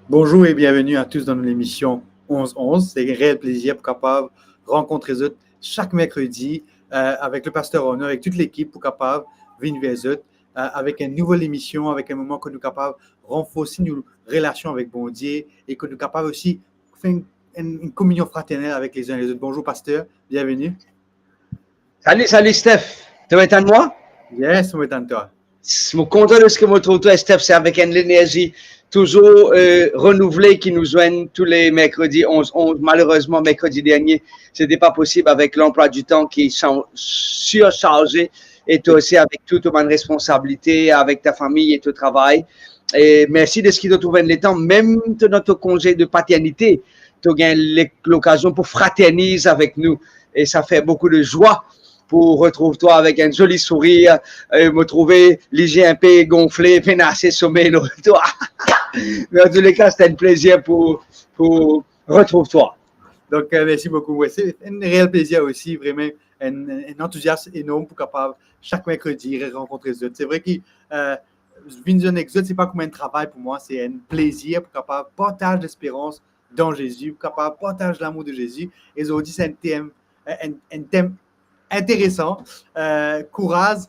Bonjour et bienvenue à tous dans l'émission 11-11. C'est un réel plaisir pour capable rencontrer les autres chaque mercredi avec le pasteur Honor, avec toute l'équipe pour capable venir vers eux avec une nouvelle émission, avec un moment que nous sommes capables de renforcer nos relations avec bon Dieu et que nous sommes capables aussi de faire une communion fraternelle avec les uns et les autres. Bonjour pasteur, bienvenue. Salut Steph, tu es de moi? Yes, on est en toi. Je suis content de ce que je trouve toi Steph, c'est avec une énergie toujours renouvelée qui nous joigne tous les mercredis 11-11. Malheureusement, mercredi dernier, ce n'était pas possible avec l'emploi du temps qui est surchargé et toi aussi avec toute ton responsabilité, avec ta famille et ton travail. Et merci de ce qui te trouve le temps, même de notre congé de paternité, tu as l'occasion pour fraterniser avec nous et ça fait beaucoup de joie. Pour retrouver toi avec un joli sourire, me trouver léger un peu gonflé, pénassé, sommeil, toi. Mais en tous les cas, c'était un plaisir pour retrouver toi. Donc, merci beaucoup. Ouais, c'est un réel plaisir aussi, vraiment, un enthousiasme énorme pour capable chaque mercredi rencontrer les autres. C'est vrai que venir un exode, c'est pas comme un travail pour moi, c'est un plaisir pour capable partager l'espérance dans Jésus, pour capable partager l'amour de Jésus. Et aujourd'hui, c'est un thème intéressant, courage,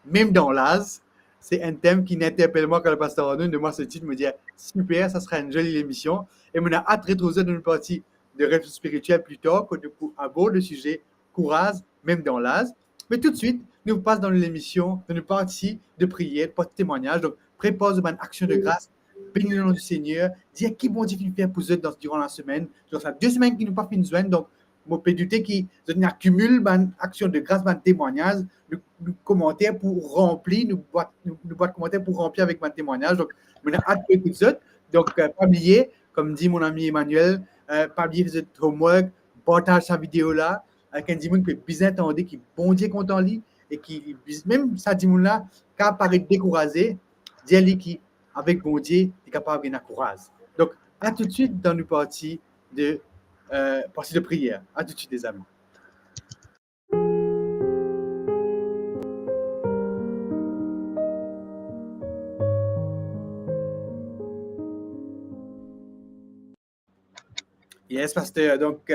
même dans l'âge. C'est un thème qui n'interpelle moi quand le pasteur Arnaud de moi ce titre me dit super, ça sera une jolie émission. Et on a hâte de retrouver dans une partie de rêve spirituel plus tard, que nous abordons le sujet courage, même dans l'âge. Mais tout de suite, nous passons dans l'émission, dans une partie de prière, de témoignage. Donc, prépare une action de grâce, bénis le nom du Seigneur, dis qui bon Dieu fait faire pour eux durant la semaine. Donc, ça 2 semaines qui n'ont pas fini de joindre. Donc, je peux douter qu'ils accumulent une action de grâce, un témoignage, nous commentaires pour remplir, nous boîtes commentaires pour remplir avec un témoignage. Donc, on a hâte d'écouter ça. Donc, pas oublier, comme dit mon ami Emmanuel, pas oublier de faire homework, partage sa vidéo là, avec un dimanche qui peut bien entendre, qui bon Dieu content lui, et qui, même ça dimanche là, quand paraît découragé, dis-lui qui, avec bon Dieu, est capable de courage. Donc, à tout de suite dans une partie de prière. À tout de suite, les amis. Yes, pasteur. Donc,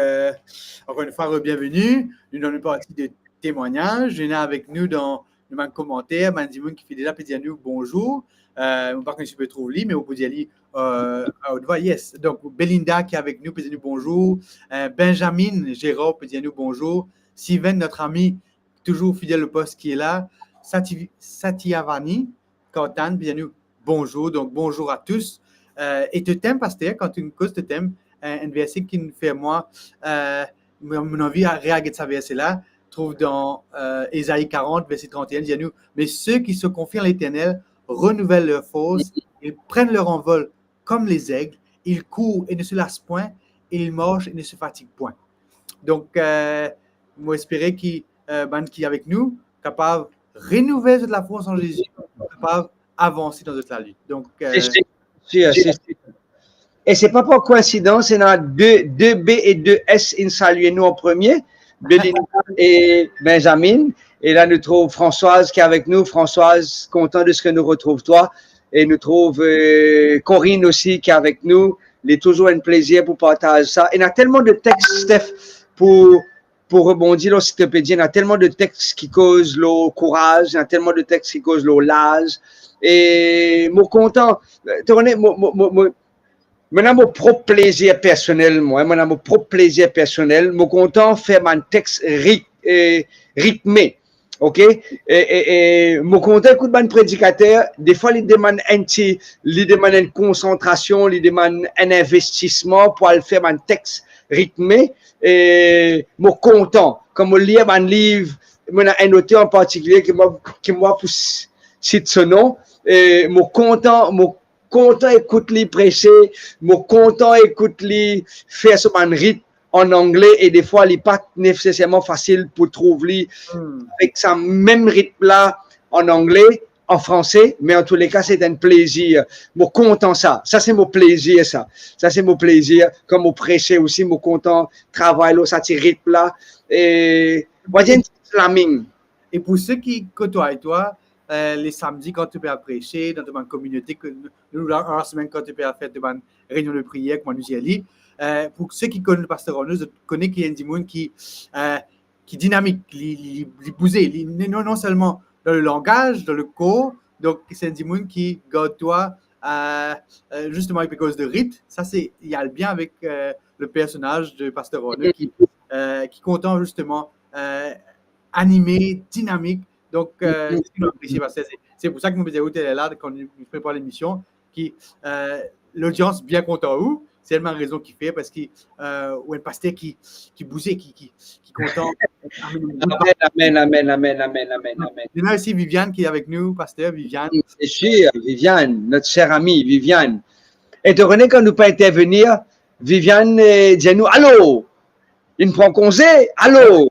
encore une fois, bienvenue. Nous dans une partie de témoignage. Je suis avec nous dans le commentaire. Mandimoun qui fait déjà dire nous bonjour. Par contre, je peux trouver, mais on peut dire yes. Donc, Belinda qui est avec nous peut dire nous bonjour. Benjamin Gérard peut dire nous bonjour. Steven, notre ami, toujours fidèle au poste qui est là. Satyavani Kautan peut dire nous bonjour. Donc, bonjour à tous. Et te thème, pasteur, quand tu me causes te thème, un verset qui nous fait moi, mon envie à réagir de ce verset-là, trouve dans Ésaïe 40, verset 31, il dit à nous, mais ceux qui se confient en l'Éternel renouvellent leur force, ils prennent leur envol comme les aigles, ils courent et ne se lassent point, et ils marchent et ne se fatiguent point. Donc, moi, j'espérais qu'il est avec nous, capable de renouveler la force en Jésus, capable d'avancer dans notre lutte. Donc, et ce n'est pas par coïncidence, c'est dans 2B et 2S, ils saluent nous en premier, Belinda et Benjamin. Et là, nous trouvons Françoise qui est avec nous. Françoise, content de ce que nous retrouvons toi. Et nous trouvons Corinne aussi qui est avec nous. Il est toujours un plaisir pour partager ça. Et il y a tellement de textes, Steph, pour rebondir là, s'il te plaît, il y a tellement de textes qui causent le courage, il y a tellement de textes qui causent le l'âge. Et moi, content, tu connais, maintenant, mon propre plaisir personnel, mon content de faire mon texte rythmé, ok? Et mon content écoute mon prédicateur, des fois, il demande une concentration, il demande un investissement pour aller faire mon texte rythmé, et mon content, comme on lit mon livre, il y a un auteur en particulier qui m'a cité ce nom, et mon content écoute les prêcher, mon content écoute les faire ce rythme en anglais et des fois il n'est pas nécessairement facile pour trouver avec ce même rythme là en anglais, en français, mais en tous les cas c'est un plaisir. Mon content ça c'est mon plaisir ça c'est mon plaisir comme au prêcher aussi, mon content travail là, ça rythme là et moi j'ai slamming. Et pour ceux qui côtoient toi, les samedis quand tu peux prêcher dans ta communauté, que nous, la semaine quand tu peux faire une réunion de prière, comme nous y allons, pour ceux qui connaissent le pasteur Ronus, connaissent qu'il y a des gens qui dynamique, les bouger, non seulement dans le langage, dans le corps, donc c'est des gens qui gardent toi justement à cause de rite. Ça, il y a le bien avec le personnage de pasteur Ronus qui est content justement animé, dynamique. Donc, c'est pour ça que nous disons est là quand nous préparons l'émission, qui l'audience bien content où. C'est la raison qu'il fait parce qu'il ou un pasteur qui bougeait, qui content. Amen. Il y a aussi Viviane qui est avec nous, pasteur Viviane. C'est sûr, Viviane, notre chère amie Viviane. Et de René, quand nous peut intervenir, Viviane dit à nous, allô, il me prend congé, allô,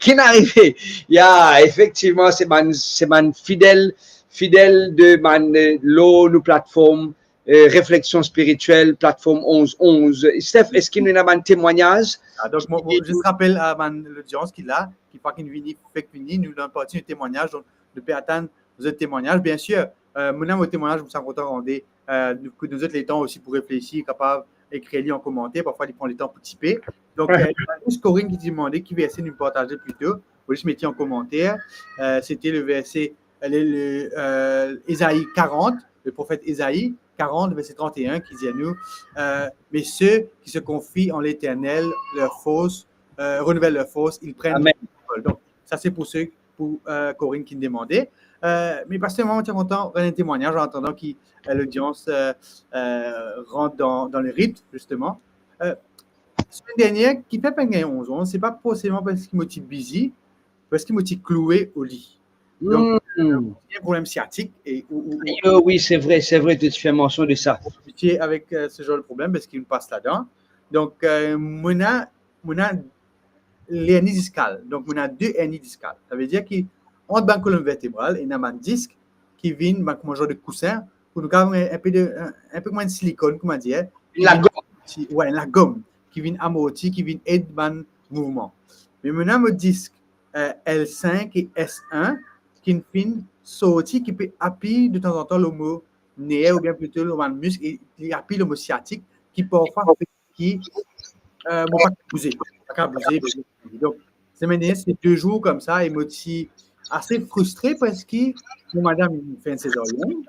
qui est arrivé? Il y a effectivement, c'est man fidèle de man l'eau, nos plateformes, réflexion spirituelle, plateforme 1111. Steph, est-ce qu'il y a un témoignage? Donc, moi, je rappelle à l'audience qui là, qui pas qu'il vient, nous donne pas un témoignage, donc de peut attendre vos témoignages. Bien sûr, mon témoignage, vous êtes content de nous autres les temps aussi pour réfléchir, capable d'écrire en commentaire, parfois il prend le temps pour typer. Donc, Corinne qui demandait qui verset nous partager plus tôt, vous juste mettez en commentaire. C'était le verset Ésaïe 40, le prophète Ésaïe 40, verset 31, qui dit à nous, mais ceux qui se confient en l'Éternel, renouvellent leur force, ils prennent. Amen. Donc, ça c'est pour ceux, pour Corinne qui me demandait. Mais parce que moi, je suis content d'un témoignage en attendant que l'audience rentre dans le rythme, justement. Semaine dernière, qui fait pas gagner 11 ans, c'est pas forcément parce qu'il m'a busy, parce qu'il m'a cloué au lit. Donc, il y a un problème sciatique. Oui, c'est vrai, tu fais mention de ça. Habitué avec ce genre de problème parce qu'il me passe là-dedans. Donc, on a l'hernie discale. Donc, on a 2 hernies discales. Ça veut dire qu'entre la colonne vertébrale et un disque qui vient comme un genre de coussin pour nous avoir un peu moins de silicone, comment dire. La gomme. Oui, la gomme qui vient amortir, qui vient aider le mouvement. Mais maintenant, le disque L5 et S1 qui viennent sortir, qui peut appuyer de temps en temps le mot nerf ou bien plutôt le muscle et qui appuie le mot sciatique qui parfois fait qui pas bouger. Donc, c'est 2 jours comme ça et moi je suis assez frustré parce que mon madame fait une césarienne.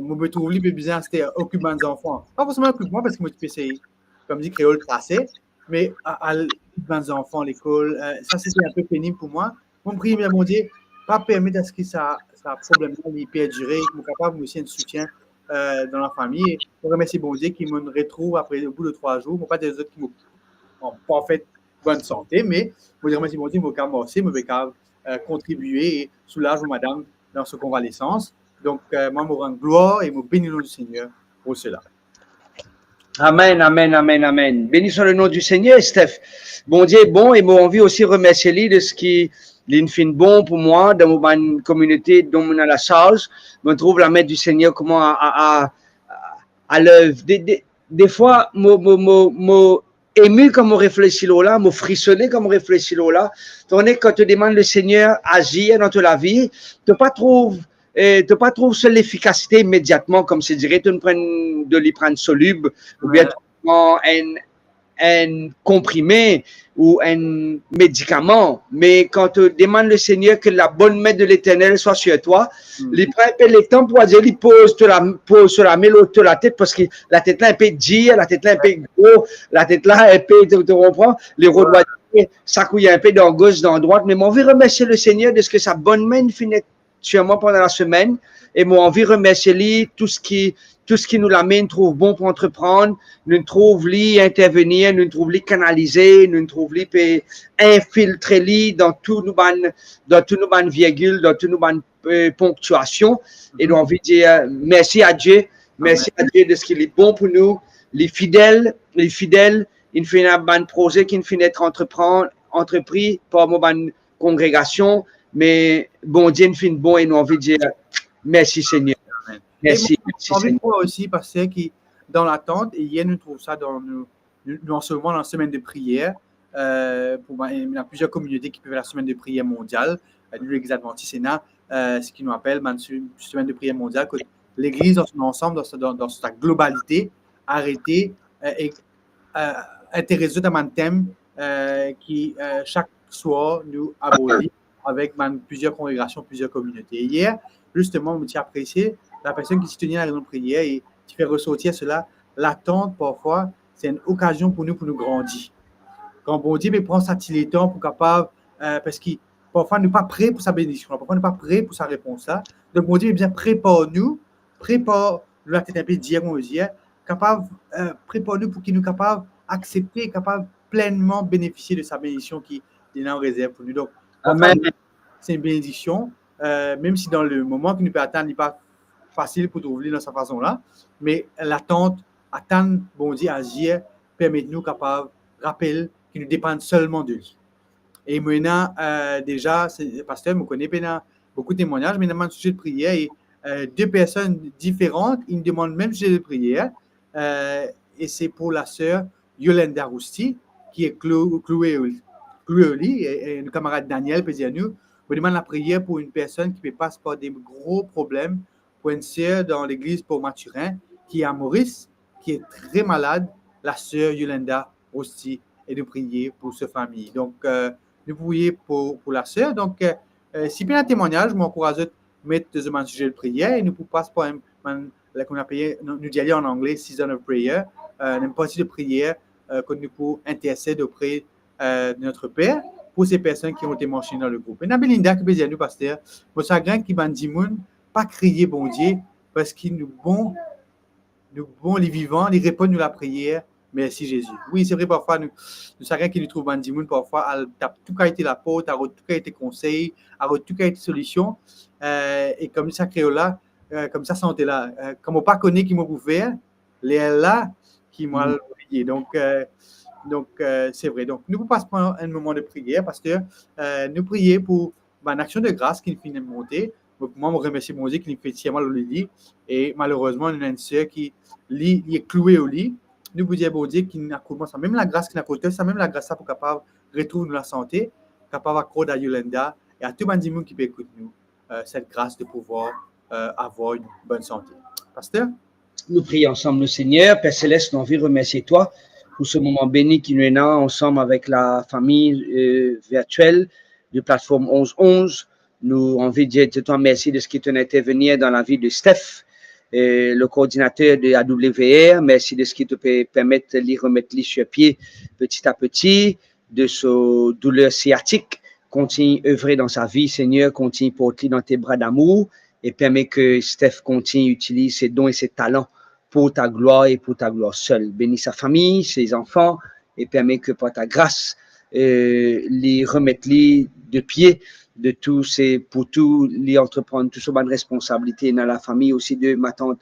Moi me trouve libre bizarre, c'était occupant des enfants. Pas forcément occupant parce que moi je fais comme dit créole tracé, mais à des enfants l'école, ça c'était un peu pénible pour moi. Mon prière, mon Dieu, pas permettre à ce que ça problème il perdure, qu'il soit capable aussi un soutien dans la famille. Je remercie bon Dieu qui me retrouve après au bout de 3 jours. Pas des autres qui n'ont pas fait bonne santé, mais je remercie bon Dieu, je vais aussi, je vais contribuer et soulager madame dans sa convalescence. Donc, moi, je rends gloire et je bénis le nom du Seigneur pour cela. Amen. Bénissons le nom du Seigneur, Steph. Bon Dieu est bon et moi envie aussi remercier lui de ce qui est bon pour moi dans ma communauté dont on a la charge. Je trouve la main du Seigneur comment à l'œuvre. Des fois, moi ému comme on réfléchit là, moi frissonné comme on réfléchit là. Tandis que quand tu demandes le Seigneur agir dans ta vie, tu pas trouve seule l'efficacité immédiatement, comme je dirais, tu ne prends de l'iprane soluble, ou bien un comprimé ou un médicament. Mais quand tu demandes le Seigneur que la bonne main de l'Éternel soit sur toi, l'iprane peut le temps pour dire, il pose sur la main de la tête, parce que la tête là, elle peut dire, la tête là, elle peut gros, la tête là, elle peut, tu comprends, les rodoirs, ça couille un peu dans gauche, dans droite. Mais moi, je veux remercier le Seigneur de ce que sa bonne main finit sur moi pendant la semaine et moi envie remercier lui tout ce qui nous l'amène trouve bon pour entreprendre, nous trouve lui intervenir, nous trouve lui canaliser, nous trouve lui infiltrer lui dans tous nos ban virgules, dans tous nos ban ponctuations et nous envie dire merci à Dieu de ce qu'il est bon pour nous, les fidèles, il fait un ban projet qui finit être entrepris par mon ban congrégation. Mais bon Dieu nous fait bon et nous envie de dire merci Seigneur. Merci. J'ai envie de voir aussi parce que dans l'attente, et hier nous trouvons ça nous en ce moment dans la semaine de prière, il y a plusieurs communautés qui peuvent la semaine de prière mondiale. Nous, l'Église adventiste, ce qui nous appelle une semaine de prière mondiale, que l'Église dans son ensemble, dans sa globalité, arrêter et intéresser à un thème qui, chaque soir, nous abordons avec plusieurs congrégations, plusieurs communautés. Hier, justement, je tiens à apprécier la personne qui se tenait à la réunion de prière et qui fait ressortir cela. L'attente, parfois, c'est une occasion pour nous grandir. Quand bon Dieu prend sa temps pour capable, parce que parfois nous pas prêts pour sa bénédiction, parfois nous pas prêts pour sa réponse là. Donc bon Dieu est bien prépare-nous la tête un peu dire, on dire, capable, prépare-nous pour qu'il nous capable accepter, capable pleinement bénéficier de sa bénédiction qui est en réserve pour nous. Donc, Amen. c'est une bénédiction, même si dans le moment que nous peut attendre, il n'est pas facile pour trouver dans sa façon là, mais l'attente, attendre bon Dieu agir, permet-nous capable, rappel qui nous dépendent seulement de lui. Et maintenant, déjà, le pasteur me connaît beaucoup de témoignages, mais il demande un sujet de prière et deux personnes différentes, ils me demandent le même sujet de prière. Et c'est pour la sœur Yolanda Rousti, qui est clouée au lit, et une camarade Daniel peut dire nous, me demande la prière pour une personne qui passe par des gros problèmes, pour une sœur dans l'église pour Mathurin, qui est à Maurice, qui est très malade, la sœur Yolanda Rousti, et de prier pour sa famille. Donc, nous prions pour la sœur. Donc, si bien un témoignage, je m'encourage à mettre un sujet de prière et nous pouvons passer par qu'on a payé, nous disons en anglais, Season of Prayer, une partie de prière que nous pouvons intercéder auprès de notre Père pour ces personnes qui ont été mentionnées dans le groupe. Et Belinda qui peut dire nous, pasteur, mon chagrin qui m'a dit, pas crier bon Dieu, parce qu'il nous bon, les vivants, les répondent nous la prière. Merci Jésus. Oui, c'est vrai, parfois, nous savons qu'il nous trouve un démon, parfois, à tout cas été la porte, à tout cas été conseil, à tout cas été solution. Et comme ça, créola, comme ça, santé là. Comme on pas connaît qui m'a ouvert, les là qui m'a prié. Donc, c'est vrai. Donc, nous passons un moment de prière parce que nous prions pour une action de grâce qui finit de monter. Donc, moi, je remercie mon Dieu qui nous fait tiens mal au lit. Et malheureusement, il y a une sœur qui est clouée au lit. Nous vous disons, bon Dieu, qui n'a commencé, même la grâce qui n'a côté, ça même la grâce pour capable retrouver la santé, capable accorder à Yolanda et à tout le monde qui peut écouter nous, cette grâce de pouvoir avoir une bonne santé. Pasteur? Nous prions ensemble, le Seigneur. Père Céleste, nous envie de remercier toi pour ce moment béni qui nous est là, ensemble avec la famille virtuelle de plateforme 1111. Nous envie de dire de toi merci de ce qui t'en était venir dans la vie de Steph, le coordinateur de AWR. Merci de ce qui te peut permettre de lui remettre sur pied petit à petit, de sa douleur sciatique. Continue à œuvrer dans sa vie, Seigneur. Continue à porter dans tes bras d'amour et permet que Steph continue à utiliser ses dons et ses talents pour ta gloire et pour ta gloire seule. Bénis sa famille, ses enfants et permet que par ta grâce, les remettre de pied de tous ces, pour tous les entreprendre, toutes ces bonnes responsabilités dans la famille aussi de ma tante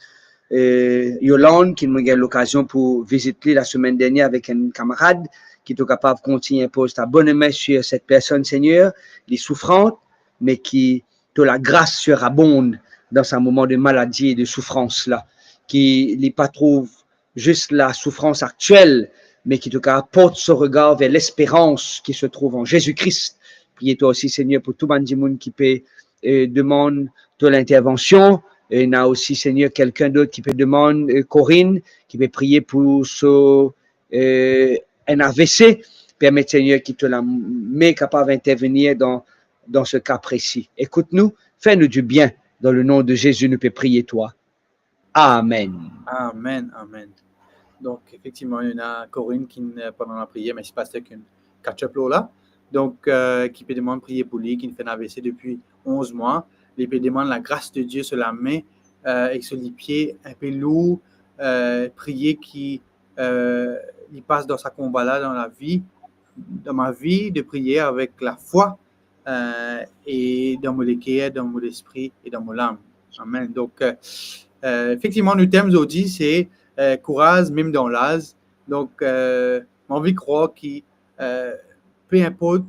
Yolande, qui m'a eu l'occasion pour visiter la semaine dernière avec un camarade qui est capable de continuer à poser ta bonne main sur cette personne, Seigneur, les souffrantes, mais qui te la grâce surabonde dans ce moment de maladie et de souffrance là, qui n'est pas trouve juste la souffrance actuelle, mais qui te porte ce regard vers l'espérance qui se trouve en Jésus-Christ. Priez-toi aussi, Seigneur, pour tout le monde qui peut demander de l'intervention. Il y a aussi, Seigneur, quelqu'un d'autre qui peut demander, Corinne, qui peut prier pour un AVC. Permets, Seigneur, qui te la met capable d'intervenir dans ce cas précis. Écoute-nous, fais-nous du bien. Dans le nom de Jésus, nous peut prier toi. Amen. Amen, amen. Donc, effectivement, il y a Corinne qui, pendant la prière, mais c'est pas ça qu'une catch-up là. Donc, qui peut demander de prier pour lui, qui fait un AVC depuis 11 mois. Il peut demander la grâce de Dieu sur la main et sur les pieds un peu lourds. Prier qui il passe dans sa combat-là dans la vie, dans ma vie, de prier avec la foi et dans mon cœur, dans mon esprit et dans mon âme. Amen. Donc, effectivement, le thème aujourd'hui, c'est courage, même dans l'âge. Donc, j'ai envie de croire que peu importe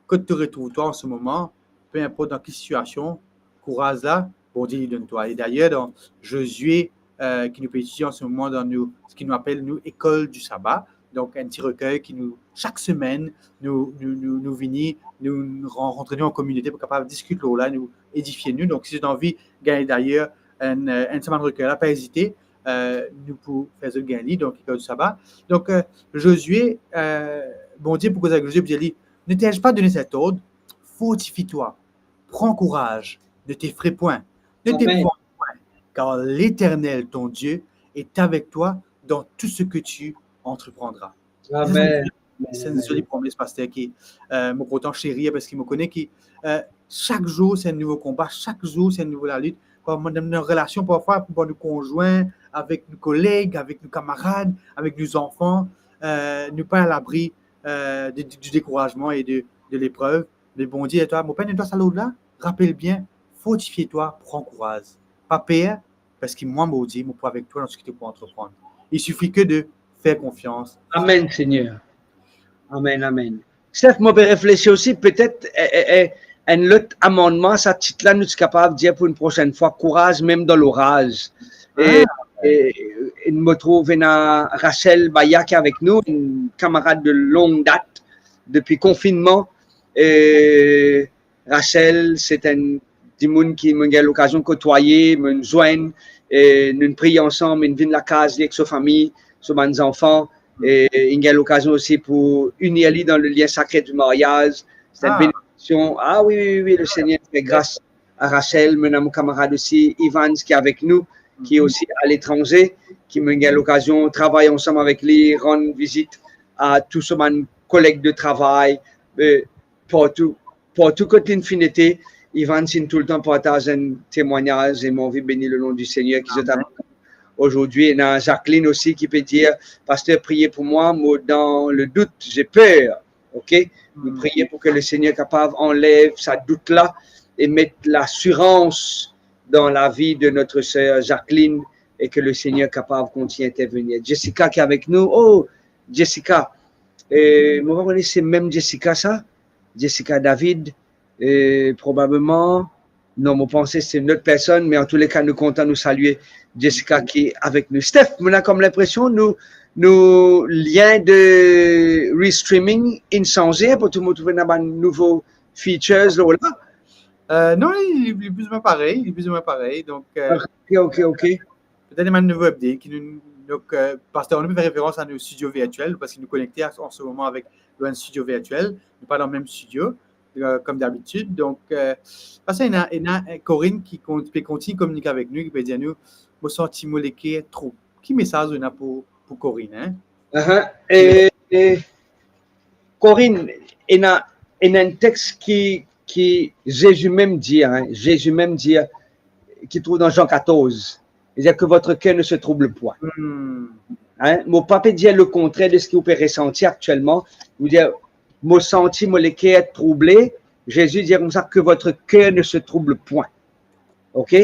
que tu retrouves toi en ce moment, peu importe dans quelle situation, courage là, bon Dieu, donne-toi. Et d'ailleurs, dans Josué, qui nous peut étudier en ce moment dans ce qui nous appelle, nous, école du sabbat. Donc, un petit recueil qui nous, chaque semaine, nous venir, nous rencontrer en communauté pour capable discuter là, nous édifier nous. Donc, si j'ai envie de gagner d'ailleurs une semaine de recueil là, pas hésiter. Nous pouvons faire ce gain donc il y a du sabbat. Donc, Josué, bon Dieu, pourquoi Josué vous dit, ne t'ai-je pas donné cet ordre? Fortifie-toi, prends courage, ne t'effraie point, ne t'épouvante point, car l'Éternel, ton Dieu, est avec toi dans tout ce que tu entreprendras. Amen. C'est une jolie promesse, pasteur, qui me pourtant chérie parce qu'il me connaît, qui chaque jour, c'est un nouveau combat, chaque jour, c'est une nouvelle lutte. Dans nos relations, parfois, avec nos conjoints, avec nos collègues, avec nos camarades, avec nos enfants, nous pas à l'abri du découragement et de l'épreuve. Mais bon Dieu, toi, mon père, ne toi, ça là, rappelle bien, fortifie-toi, prends courage. Pas peur, parce que moi, mon Dieu, mon point avec toi dans ce que tu peux entreprendre. Il suffit que de faire confiance. Amen, Seigneur. Amen, amen. Steph, moi, je réfléchir aussi, peut-être, un autre amendement, ça titre-là, nous sommes capables de dire pour une prochaine fois, courage même dans l'orage. Et il me trouve Rachel Baya qui est avec nous, une camarade de longue date, depuis confinement. Et Rachel, c'est un monde qui m'a eu l'occasion de côtoyer, me joindre, et nous prions ensemble, nous venons de la case avec sa famille, ses enfants. Et il y a l'occasion aussi pour unir dans le lien sacré du mariage. C'est une bénédiction. Ah oui, le Seigneur fait grâce à Rachel, mon camarade aussi, Ivan, qui est avec nous, qui est aussi à l'étranger, qui m'a eu l'occasion de travailler ensemble avec lui, rendre visite à tous mes collègues de travail, pour tout côté d'infinité. Ivan, c'est tout le temps partage un témoignage et mon vie béni le nom du Seigneur qui se t'appelle. Aujourd'hui, il y a Jacqueline aussi qui peut dire, pasteur, priez pour moi, dans le doute, j'ai peur. OK? Vous priez pour que le Seigneur capable enlève sa doute là et mette l'assurance dans la vie de notre sœur Jacqueline et que le Seigneur capable continue à intervenir. Jessica qui est avec nous. Oh, Jessica. Moi, je c'est même Jessica ça? Jessica David. Probablement. Non, mon pensée, c'est une autre personne, mais en tous les cas, nous comptons nous saluer Jessica qui est avec nous. Steph, on a comme l'impression, nos liens de restreaming inchangés pour tout le monde trouver un nouveau features là. Non, il est plus ou moins pareil. Donc, OK. Peut-être un nouveau update. Donc, parce qu'on peut faire référence à nos studios virtuels parce qu'ils nous connectent en ce moment avec un studio virtuel. Nous pas dans le même studio. Comme d'habitude. Donc, parce qu'il y a Corinne qui continue de communiquer avec nous, qui peut dire nous, je sens que trop. Quel message on a pour Corinne? Hein? Et Corinne, il y a un texte qui Jésus même dit, qui trouve dans Jean 14. Il dit que votre cœur ne se trouble point. Mon papa dit le contraire de ce que vous pouvez ressentir actuellement. Vous dites, mon senti, mon cœur troublé. Jésus dit comme ça que votre cœur ne se trouble point. OK?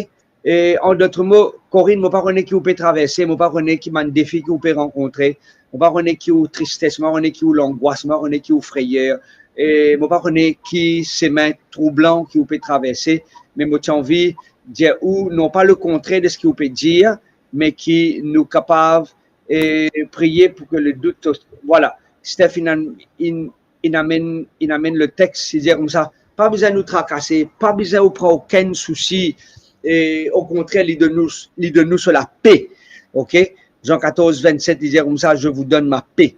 Et en d'autres mots, Corinne, moi, pas connais qui vous peut traverser, moi, pas connais qui m'a un défi que vous pouvez rencontrer, moi, pas connais qui vous tristesse, moi, connais qui vous l'angoisse, moi, connais qui vous frayeur, et moi, pas connais qui c'est mains troublant qui vous peut traverser, mais moi, j'ai envie de dire ou non pas le contraire de ce que vous pouvez dire, mais qui nous capable et prier pour que le doute, voilà. Stéphane, il amène le texte, il dit comme ça, pas besoin de nous tracasser, pas besoin de prendre aucun souci, et au contraire, il de nous sur la paix. OK? Jean 14, 27, il dit comme ça, je vous donne ma paix.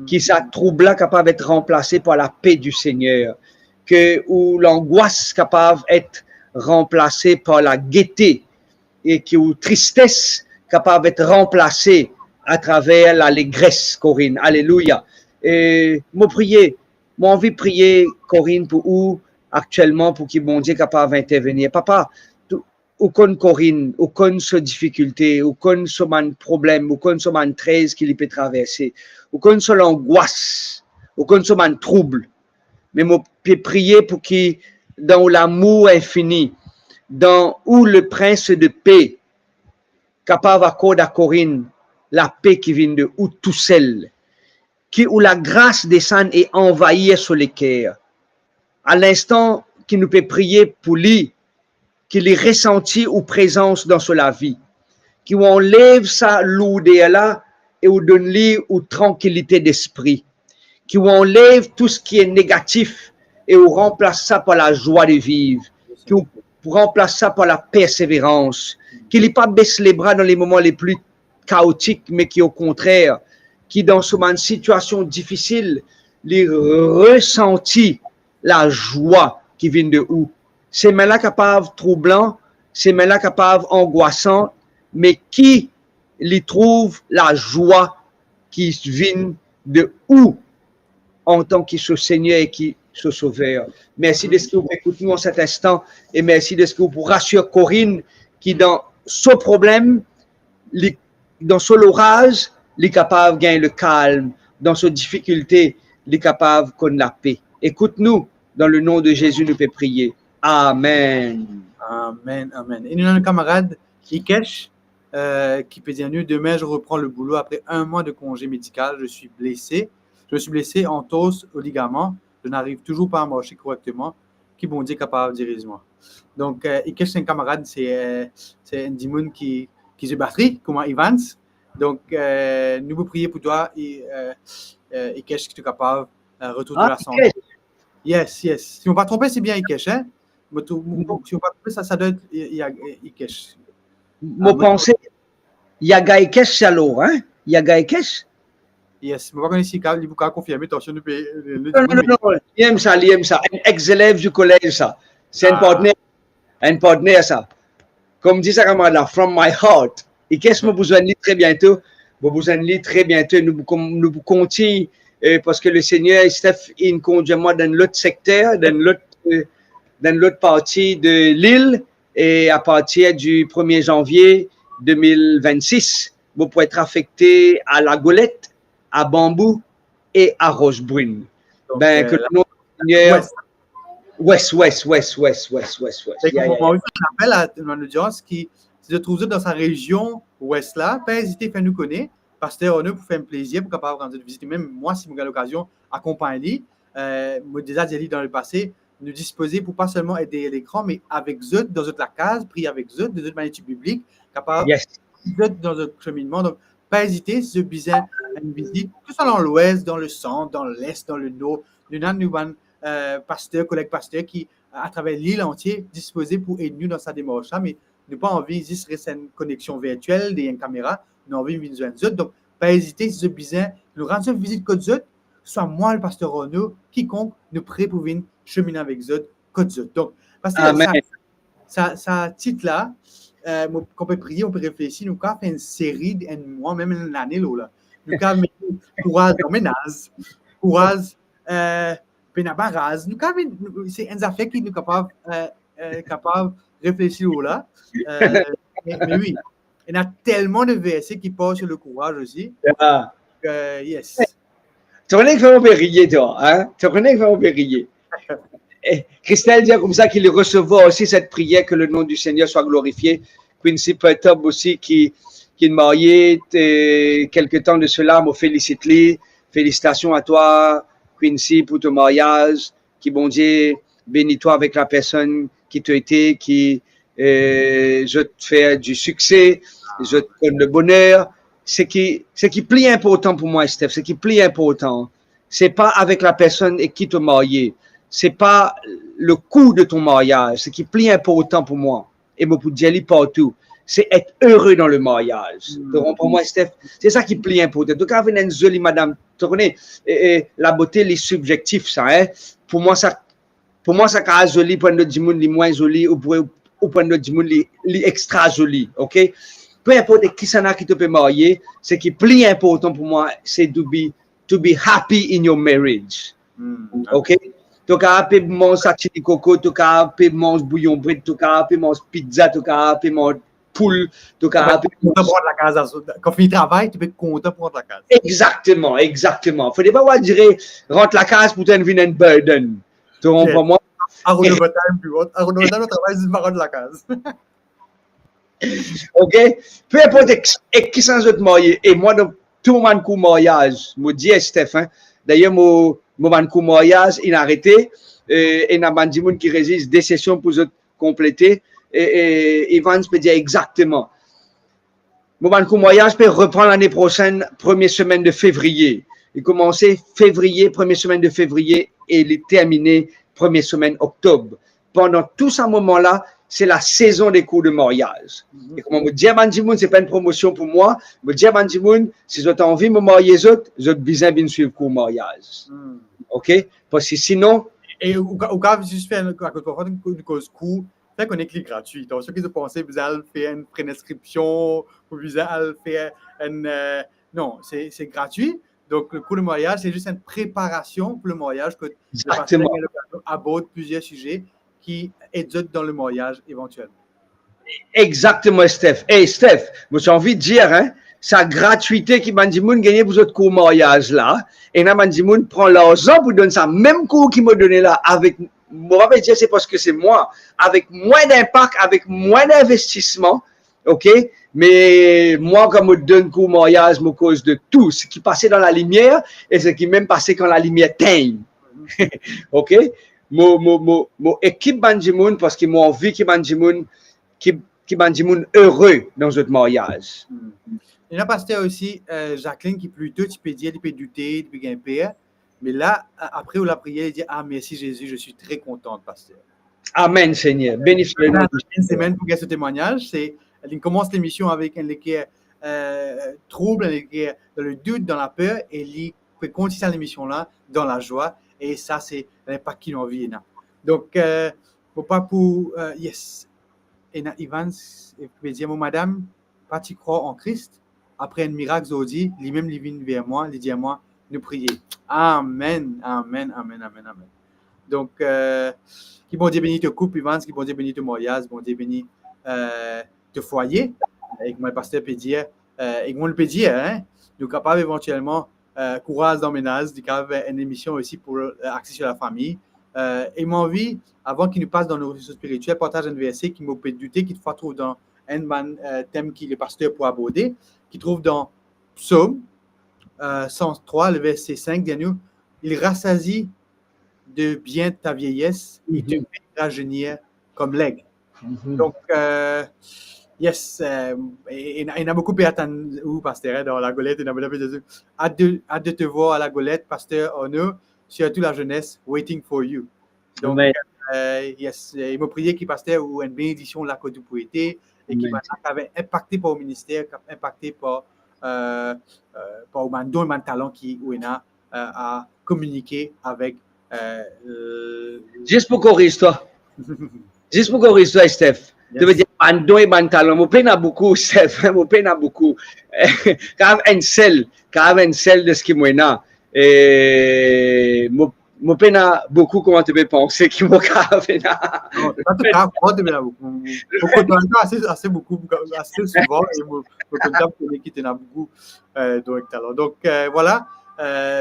Qui ça trouble capable d'être remplacé par la paix du Seigneur. Où l'angoisse capable d'être remplacée par la gaieté. Et où tristesse capable d'être remplacée à travers l'allégresse, Corinne. Alléluia. Et moi, envie de prier, Corinne, pour où actuellement, pour que mon Dieu capable d'intervenir. Papa, aucune Corinne, aucune difficulté, aucun problème, aucun 13 qu'il peut traverser, aucune angoisse, aucun trouble. Mais je peux prier pour qu'il, dans l'amour infini, dans où le prince de paix, capable d'accorder à Corinne la paix qui vient de où tout seul, où la grâce descend et envahit sur les cœurs. À l'instant qu'il nous peut prier pour lui, qu'il est ressenti ou présence dans la vie, qui enlève sa lourdeur là et ou donne-lui ou tranquillité d'esprit, qui enlève tout ce qui est négatif et ou remplace ça par la joie de vivre, qui remplace ça par la persévérance, qui ne pas baisse les bras dans les moments les plus chaotiques, mais qui au contraire, qui dans une situation difficile, les ressentit la joie qui vient de où. Ces mains-là capables troublant, ces mains-là capables angoissant, mais qui les trouve la joie qui vient de où en tant qu'il soit Seigneur et qui soit Sauveur. Merci de ce que vous écoutez nous en cet instant et merci de ce que vous rassurez Corinne qui dans ce problème, dans ce orage, il est capable de gagner le calme. Dans ce difficulté, il est capable de connaître la paix. Écoute-nous, dans le nom de Jésus, nous pouvons prier. Amen. Amen, amen. Et nous avons un camarade, Ikesh, qui peut dire, demain, je reprends le boulot après 1 mois de congé médical. Je suis blessé. Je suis blessé en tosse au ligament. Je n'arrive toujours pas à marcher correctement. Qui bon Dieu capable de diriger moi. Donc, Ikesh, c'est un camarade, c'est un dimoun qui se batterie, comme Evans. Donc, nous vous prions pour toi, Ikesh, que tu es capable de retourner de la santé. Yes, yes. Si on ne va pas tromper, c'est bien Ikesh. Hein? Si on ne va pas tromper, ça doit être Ikesh. Mon pensée, Yaga Ikesh, c'est alors, hein? Yaga Ikesh? Yes, je ne vais pas ici, il vous confirmer. Attention, non, il aime ça. Un ex-élève du collège, ça. C'est un partenaire, ça. Comme dit ça, camarade là, from my heart. Et qu'est-ce que nous besoin de lire très bientôt? Nous besoin de lire très bientôt. Nous continuons parce que le Seigneur, Steph, il conduit moi dans l'autre secteur, dans l'autre partie de l'île. Et à partir du 1er janvier 2026, vous pouvez être affecté à La Golette, à Bambou et à Rochebrune. Ben, que le nom du Seigneur. Ouest. On appelle à une audience qui se trouve dans sa région ouest là. Pas hésiter à faire nous connaître. Pasteur Renaud pour faire un plaisir, pour capable rendre visiter. Même moi, si vous avez l'occasion, accompagner. Moi déjà dit dans le passé, nous disposer pour pas seulement aider l'écran, mais avec eux dans la case, prier avec eux, de notre manière publique, capable dans notre cheminement. Donc, pas hésiter, si vous avez une visite, que ce soit dans l'ouest, dans le centre, dans l'est, dans le nord. Nous avons collègue pasteur qui, à travers l'île entière, disposé pour aider nous dans sa démarche. Mais nous pas envie de rester une connexion virtuelle, une caméra, nous avons envie de nous aider. Donc, pas hésiter, si vous avez besoin, nous rendre une visite code Z, soit moi, le pasteur Renaud, quiconque nous prête pour venir cheminer avec Z, code Z. Donc, parce que ça titre là, qu'on peut prier, on peut réfléchir, nous avons fait une série, un mois, même une année là. Nous avons mis courage dans ménage, courage, Penabaraz, c'est un affaire qui nous capable de réfléchir là. Mais oui, il y a tellement de versets qui parlent sur le courage aussi. Yes. Tu connais que faire rire, toi, hein? Tu connais que faire rire. Christelle dit comme ça qu'il recevra aussi cette prière que le nom du Seigneur soit glorifié. Quincy Pertob aussi qui est marié quelque temps de cela, me félicite. Félicitations à toi, Quincy, pour ton mariage. Qui bon Dieu bénis toi avec la personne qui t'a été, qui je te fais du succès, je te donne le bonheur. Ce qui est plus important pour moi, Steph, ce qui est plus important, c'est pas avec la personne et qui te marié. C'est pas le coût de ton mariage. Ce qui est plus important pour moi, et pour dire partout, c'est être heureux dans le mariage. Pour moi, Steph, c'est ça qui est plus important. Donc, quand une jolie madame, tu connais, la beauté, les subjectifs, ça, hein? Pour moi, ça est joli, pour notre monde, les moins joli, ou pour notre monde, les extra joli, ok? Peu importe qui ça qui te peut marier, ce qui est plus important pour moi, c'est to be happy in your marriage, ok? Tu peux manger sachet de coco, tu peux manger bouillon brut, tu peux manger pizza, tu peux manger poule, tu peux prendre la case. Quand tu finis le travail, tu peux être content pour rentrer la case. Exactement. Il ne faut pas dire rentre la case pour te venir un burden. Tu comprends moi? Arnaud Bataille, plus haut. Arnaud Bataille, on travaille juste par la case. Ok? Peu importe qui s'en est marié. Et moi, tout mon coup mariage, me dit Stéphane, d'ailleurs, mon coup mariage, il a arrêté. Et il y a des gens qui résistent des sessions pour compléter. Et Evans peut dire exactement. Mon cours mariage peut reprendre l'année prochaine, première semaine de février. Il commençait février, première semaine de février et il est terminé première semaine octobre. Pendant tout ce moment-là, c'est la saison des cours de mariage. Et comme je dis à Bandimoun, ce n'est pas une promotion pour moi. Je dis à Bandimoun, si vous avez envie de me marier, vous avez besoin de suivre le cours de mariage. OK? Parce que sinon. Et au cas où je fais une cause court, fait qu'on est clic gratuit. Donc, ceux qui se pensaient, vous allez faire une préinscription, vous allez faire une. Non, c'est gratuit. Donc, le cours de mariage, c'est juste une préparation pour le mariage que Exactement. le pasteur aborde plusieurs sujets qui aident dans le mariage éventuel. Exactement, Steph. Hey, Steph, moi, j'ai envie de dire, hein, sa gratuité qui Bandimoun gagne pour votre cours mariage là, et là, Bandimoun prend l'argent pour donner ça même cours qu'il m'a donné là, avec, moi, je vais dire, c'est parce que c'est moi, avec moins d'impact, avec moins d'investissement, OK? Mais moi, comme je donne cours mariage, à cause de tout, ce qui passait dans la lumière et ce qui même passait quand la lumière teigne. OK? Mon équipe Bandimoun, parce qu'ils m'ont envie que Bandimoun, qui m'a dit heureux dans notre mariage. Il y a un pasteur aussi, Jacqueline, qui plutôt, tu peux dire, il peut douter, il peut grimper. Mais là, après la prière, il dit, ah, merci Jésus, je suis très contente, pasteur. Amen, Seigneur. Béni soit le nom. Une semaine pour ce témoignage, il commence l'émission avec un trouble, dans le doute, dans la peur, et il peut continuer l'émission-là dans la joie. Et ça, c'est l'impact qu'il a envie. Donc, pas pour, yes. Et Ivan, il peut dire, mon madame, pas tu crois en Christ? Après un miracle, Zodi, lui-même, il vient vers moi, il dit à moi, nous prier. Amen, amen, amen, amen, amen. Donc, qui bon Dieu bénit te couple, Ivan, qui bon Dieu bénit te mariage, bon Dieu bénit te foyer. Et que mon pasteur peut dire, et que mon le peut dire, hein, nous capables éventuellement, courage dans ménage, du cas une émission aussi pour axer sur la famille. Et mon envie, avant qu'il nous passe dans nos ressources spirituelles, partage un verset qui m'a fait douter, qu'il faut trouver dans un thème qui le pasteur pour aborder, qui trouve dans Psaume 103, le verset 5, dit-nous, il rassasie de bien ta vieillesse et te fait rajeunir comme l'aigle. Donc, yes, il y a beaucoup de personnes où, pasteur, dans la golette, il y a beaucoup de hâte de te voir à la golette, pasteur Ono, surtout la jeunesse, waiting for you. Donc, yes, il m'a prié qu'il pasteur ou une bénédiction de la côte du poété et qui avait impacté par le ministère, impacté par le don et le talent qui a communiqué avec. Juste pour corriger toi. Juste pour corriger toi, Steph. Yes. Tu veux dire, bandon et bantalon. Mon peine a beaucoup, Steph. Mon peine a beaucoup. Quand un sel de ce qui m'a et mon peine a beaucoup, comment tu peux penser qu'il m'a fait là. Non, c'est pas tout cas, moi, tu m'as beaucoup. Beaucoup de temps, assez beaucoup, assez souvent, et mon contact pour l'équipe, il y en a beaucoup donc, voilà.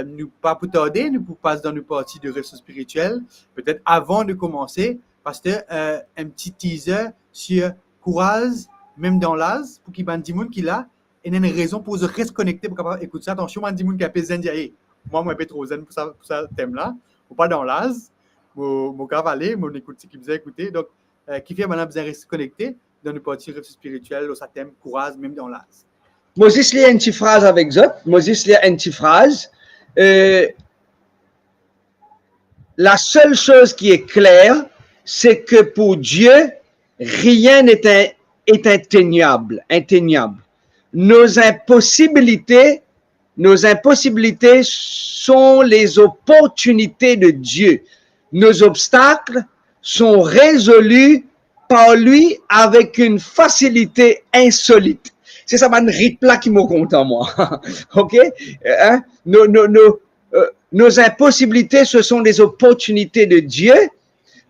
Nous pas pour tarder, nous pour passer dans une partie de ressources spirituelles. Peut-être avant de commencer, parce que un petit teaser sur courage, même dans l'âge, pour qu'il y ait des gens qui là, il y a une raison pour se rester connecté pour capable écouter ça. Attention, il y a des gens qui appellent zen, moi, je suis trop zen pour ça thème-là, ou pas dans l'âge. Mon cavalier, mon écoute, qui vous a écouté. Donc, qui fait maintenant besoin de rester connecté dans une partie ressources spirituelles, au thème courage, même dans l'âge. Moses lit une petite phrase avec ça. Moses lit une petite phrase. La seule chose qui est claire, c'est que pour Dieu, rien n'est atteignable. Nos impossibilités sont les opportunités de Dieu. Nos obstacles sont résolus par lui avec une facilité insolite. C'est ça, man, rythme là qui me content, moi. OK? Hein? Nos impossibilités, ce sont des opportunités de Dieu.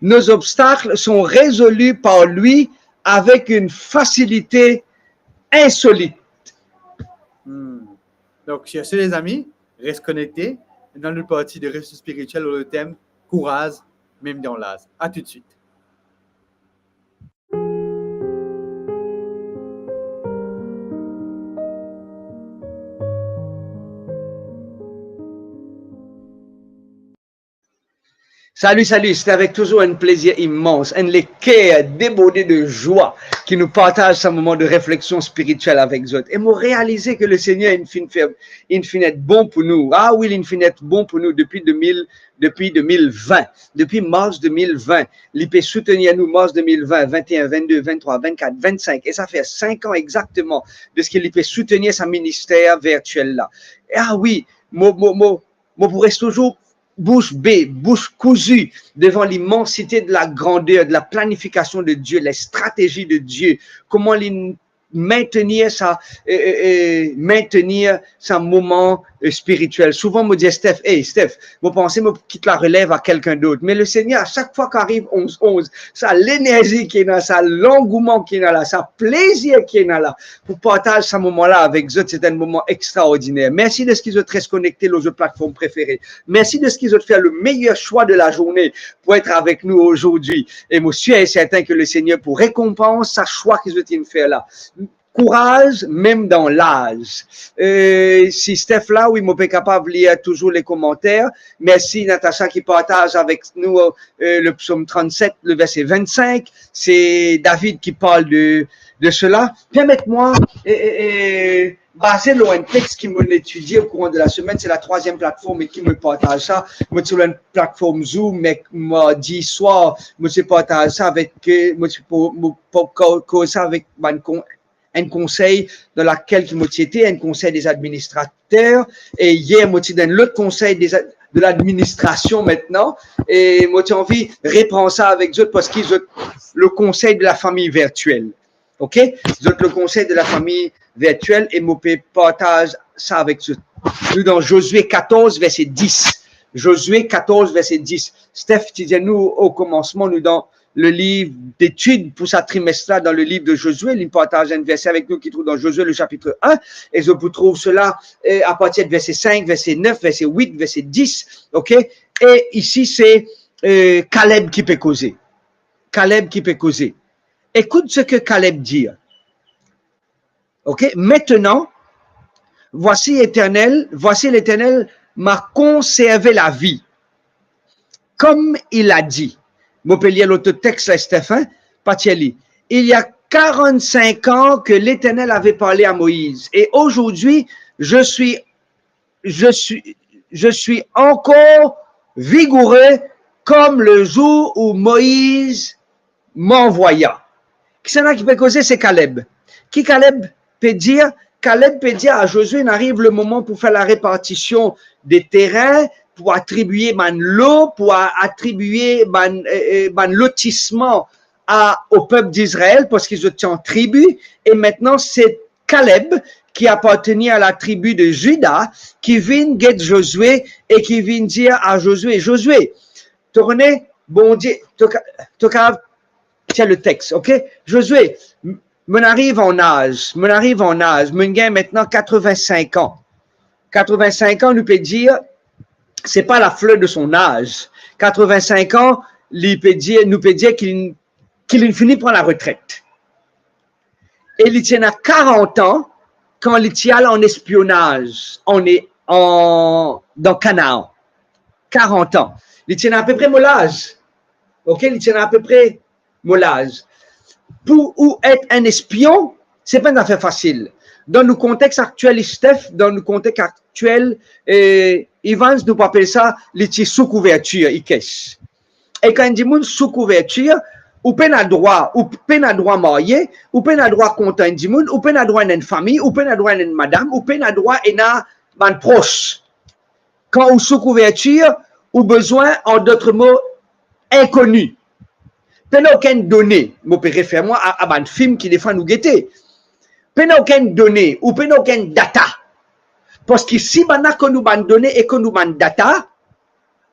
Nos obstacles sont résolus par lui avec une facilité insolite. Donc, chers les amis, reste connectés dans une partie de ressources spirituelles sur le thème courage, même dans l'âge. À tout de suite. Salut, salut, c'est avec toujours un plaisir immense, un cœur débordé de joie qui nous partage ce moment de réflexion spirituelle avec eux. Et nous réaliser que le Seigneur est bon pour nous. Ah oui, il est bon pour nous depuis 2020, depuis mars 2020. Il peut soutenir nous mars 2020, 21, 22, 23, 24, 25. Et ça fait 5 ans exactement de ce qu'il peut soutenir sa ministère virtuel là. Et ah oui, moi pourrais toujours bouche bée, bouche cousue devant l'immensité de la grandeur, de la planification de Dieu, les stratégies de Dieu, comment maintenir sa moment spirituel. Souvent, me dit Steph, hey Steph, vous pensez que quitte la relève à quelqu'un d'autre. Mais le Seigneur, à chaque fois qu'arrive 11-11, ça l'énergie qui est là, ça l'engouement qui est là, ça plaisir qui est là, pour partager ce moment-là avec eux, c'est un moment extraordinaire. Merci de ce qu'ils ont resté connectés aux plateformes préférées. Merci de ce qu'ils ont fait le meilleur choix de la journée pour être avec nous aujourd'hui. Et je suis certain que le Seigneur, pour récompense, sa choix qu'ils ont fait là. Courage, même dans l'âge. Si Steph là, oui, moi, suis capable de lire toujours les commentaires. Merci Natacha qui partage avec nous le psaume 37, le verset 25. C'est David qui parle de cela. Permettez-moi, basé sur un texte qui m'a étudié au courant de la semaine, c'est la 3e plateforme et qui me partage ça. Moi, sur une plateforme Zoom, mais mardi soir, moi, je partage ça avec, un conseil dans laquelle je m'étais, un conseil des administrateurs. Et hier, moi, dans l'autre conseil de l'administration maintenant. Et moi, j'ai envie de répondre ça avec eux parce qu'ils ont le conseil de la famille virtuelle. OK? Ils ont le conseil de la famille virtuelle et moi, je partage ça avec eux. Nous, dans Josué 14, verset 10. Josué 14, verset 10. Steph, tu disais, nous, au commencement, nous, dans le livre d'études pour sa trimestre dans le livre de Josué. Il partage un verset avec nous qui trouve dans Josué, le chapitre 1. Et je vous trouve cela à partir de verset 5, verset 9, verset 8, verset 10. OK? Et ici, c'est Caleb qui peut causer. Caleb qui peut causer. Écoute ce que Caleb dit. OK? Maintenant, voici l'Éternel m'a conservé la vie. Comme il a dit. Je peux lire l'autre texte, là, Stéphane, Patieli. Il y a 45 ans que l'Éternel avait parlé à Moïse. Et aujourd'hui, je suis encore vigoureux comme le jour où Moïse m'envoya. Qui c'est là qui peut causer? C'est Caleb. Qui Caleb peut dire? Caleb peut dire à Josué, il arrive le moment pour faire la répartition des terrains, pour attribuer l'eau, pour attribuer lotissement au peuple d'Israël parce qu'ils étaient en tribu. Et maintenant, c'est Caleb qui appartenait à la tribu de Juda qui vient guetter Josué et qui vient dire à Josué, Josué, tournez, bon Dieu, tiens le texte, ok? Josué, m'en arrive en âge, m'en gagne maintenant 85 ans. 85 ans, nous peut dire, c'est pas la fleur de son âge. 85 ans, nous peut dire qu'il finit par la retraite. Et il tient à 40 ans quand il tient en espionnage. On est dans Canaan. 40 ans. Il tient à peu près mon âge. OK? Il tient à peu près mon âge. Pour être un espion, c'est pas une affaire facile. Dans le contexte actuel, Steph, dans le contexte actuel, Evans nous appelle ça les sous couverture, IKES. Et quand on dit sous couverture, ou peine à droit marié, ou peine à droit content du monde, ou peine à droit une famille, ou peine à droit une madame, ou peine à droit un proche. Quand ou sous couverture, ou besoin, en d'autres mots, inconnu. Peine aucune donnée, je peux référer moi à un film qui défend nous guetter. Peine aucune donnée, ou peine aucune data. Parce que si que nous ban données et que nous ban data,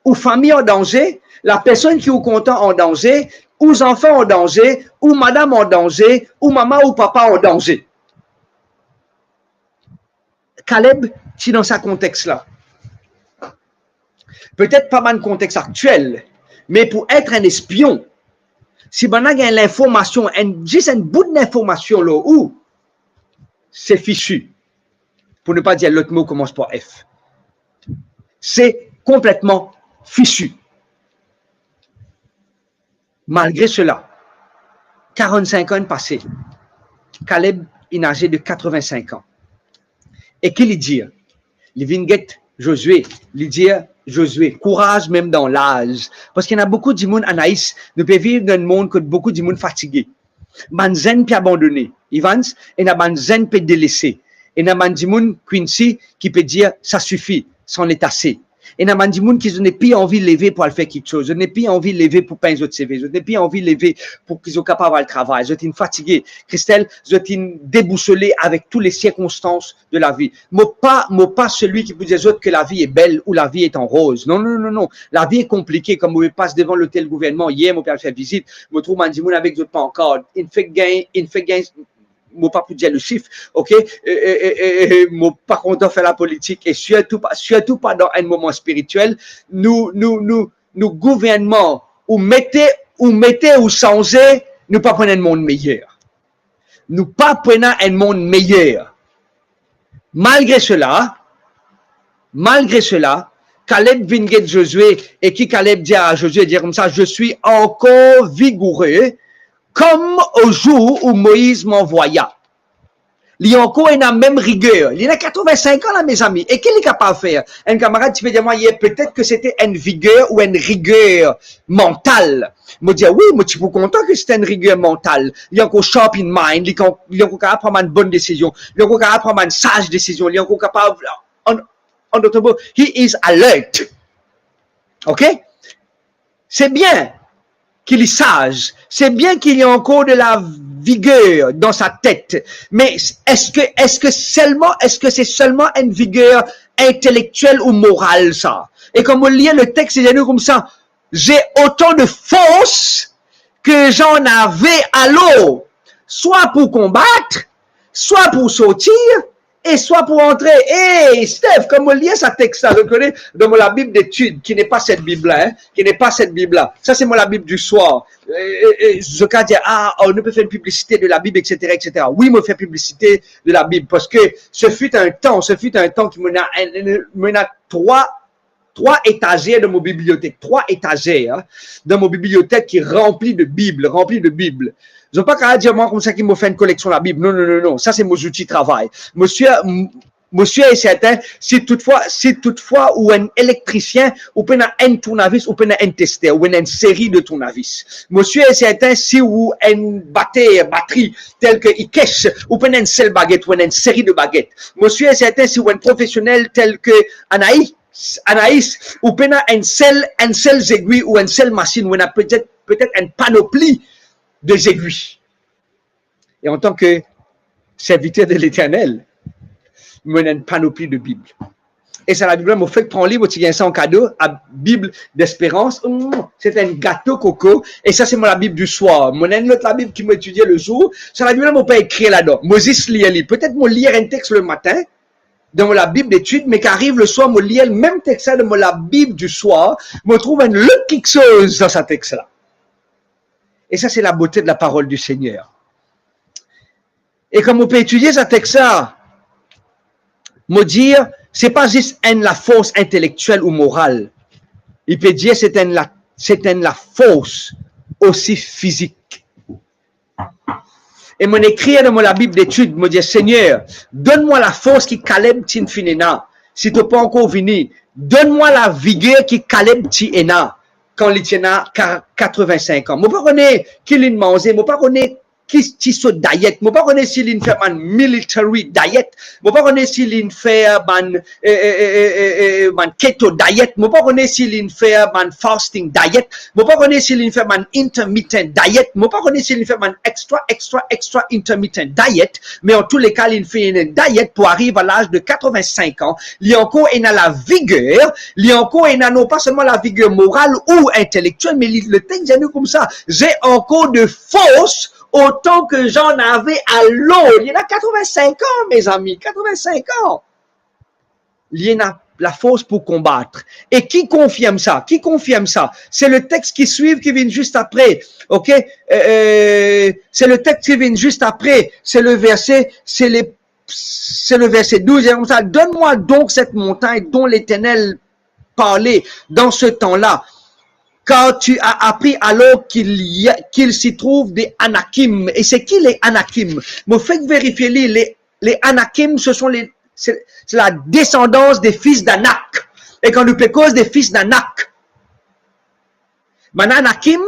ou famille en danger, la personne qui est content en danger, ou enfants en danger, ou madame en danger, ou maman ou papa en danger. Caleb, c'est dans ce contexte-là. Peut-être pas dans le contexte actuel, mais pour être un espion, si on a l'information, juste un bout d'information là où c'est fichu. Pour ne pas dire l'autre mot commence par F. C'est complètement fichu. Malgré cela, 45 ans passés, Caleb est âgé de 85 ans. Et qu'il dit, il vient Josué, il dit Josué, courage même dans l'âge. Parce qu'il y en a beaucoup de monde, Anaïs, ne peut vivre dans un monde que beaucoup de monde fatigué. Banzen peut abandonner, Evans, et na banzen peut délaisser. Et na bandimoun Quincy qui peut dire ça suffit, c'en est assez. Et na bandimoun qui n'ont plus envie de lever pour aller faire quelque chose, je n'ai plus envie de lever pour peindre votre CV, je n'ai plus envie de lever pour qu'ils soient capables de travail. Je suis fatigué. Christelle, je suis déboussolé avec toutes les circonstances de la vie. Moi pas celui qui vous dit que la vie est belle ou la vie est en rose. Non, non, non, non. La vie est compliquée. Comme vous passe devant l'hôtel gouvernement hier, mon père fait visite, je trouve bandimoun avec votre pancarte. Il fait gain, moi pas pour dire le chiffre, ok, moi pas content de faire la politique et surtout pas dans un moment spirituel. Nous gouvernement ou mettez ou changez, nous pas prenons un monde meilleur. Nous pas prenons un monde meilleur. Malgré cela, Caleb vient Josué et qui Caleb dit à Josué dire comme ça, je suis encore vigoureux comme au jour où Moïse m'envoya. Il y a encore une même rigueur. Il a 85 ans là, mes amis. Et qu'est-ce qu'il est capable de faire? Un camarade, tu peux dire, moi, peut-être que c'était une vigueur ou une rigueur mentale. Moi, dis, oui, moi, tu es content que c'était une rigueur mentale. Il y a encore sharp in mind. Il est encore capable de prendre une bonne décision. Il est encore capable de prendre une sage décision. Il est encore capable, en d'autres mots, he is alert. OK? C'est bien qu'il est sage. C'est bien qu'il y ait encore de la vigueur dans sa tête. Mais est-ce que c'est seulement une vigueur intellectuelle ou morale, ça? Et comme on lit le texte, il est comme ça. J'ai autant de force que j'en avais alors. Soit pour combattre, soit pour sortir, et soit pour entrer. Hey, Steph, comme on lit ce texte, je connais dans la Bible d'études, qui n'est pas cette Bible-là, Ça, c'est la Bible du soir. Je peux dire, on ne peut faire une publicité de la Bible, etc., etc. Oui, me faire publicité de la Bible, parce que ce fut un temps qui mena trois étagères de mon bibliothèque, dans mon bibliothèque qui est remplie de Bibles. Je ne veux pas qu'à dire moi comme ça qu'il me fait une collection de la Bible. Non. Ça, c'est mon outil de travail. Monsieur est certain, si toutefois, ou un électricien, ou peut un tournevis, ou peut un testeur, ou une série de tournevis. Monsieur est certain, si ou une batterie, telle que Ikesh, ou peut une seule baguette, ou une série de baguettes. Monsieur est certain, si ou un professionnel tel que Anaïs, ou peut une seule aiguille, ou une seule machine, ou peut-être une panoplie des aiguilles. Et en tant que serviteur de l'Éternel, il y a une panoplie de Bible. Et c'est la Bible, je fait prendre livre, tu gagnes ça en cadeau, à Bible d'espérance. C'est un gâteau coco. Et ça, c'est la Bible du soir. Mon la Bible qui m'étudiait le jour, c'est la Bible, je peux écrire là-dedans. Moses lit. Peut-être moi lire un texte le matin, dans la Bible d'études, mais qu'arrive le soir, moi lire le même texte de la Bible du soir, me trouve une autre quelque chose dans ce texte-là. Et ça, c'est la beauté de la parole du Seigneur. Et comme on peut étudier ce texte-là, me dire, c'est pas juste la force intellectuelle ou morale. Il peut dire, c'est la force aussi physique. Et mon écrit dans la Bible d'études, me dit, Seigneur, donne-moi la force qui Caleb Tinfinena. Si tu n'es pas encore venu, donne-moi la vigueur qui Caleb Tinena. Quand il tient 85 ans. Je ne sais pas qui il mange, je ne sais pas qui se diet, je ne sais pas s'il fait un military diet, je ne sais pas s'il fait un keto diet, je ne sais pas s'il fait un fasting diet, je ne sais pas s'il fait un intermittent diet, je ne sais pas s'il fait un extra intermittent diet, mais en tous les cas, il fait une diet pour arriver à l'âge de 85 ans. Il y a encore la vigueur, il y a encore non pas seulement la vigueur morale ou intellectuelle, mais le texte est comme ça. J'ai encore de force autant que j'en avais à l'eau. Il y en a 85 ans, mes amis, 85 ans. Il y en a la force pour combattre. Et qui confirme ça? C'est le texte qui suit, qui vient juste après. OK? C'est le texte qui vient juste après. C'est le verset 12. Et comme ça, donne-moi donc cette montagne dont l'Éternel parlait dans ce temps-là. Car tu as appris alors qu'il s'y trouve des Anakim. Et c'est qui les Anakim? Me faites vérifier les Anakim, c'est la descendance des fils d'Anak. Et quand nous parlons des fils d'Anak, maintenant Anakim,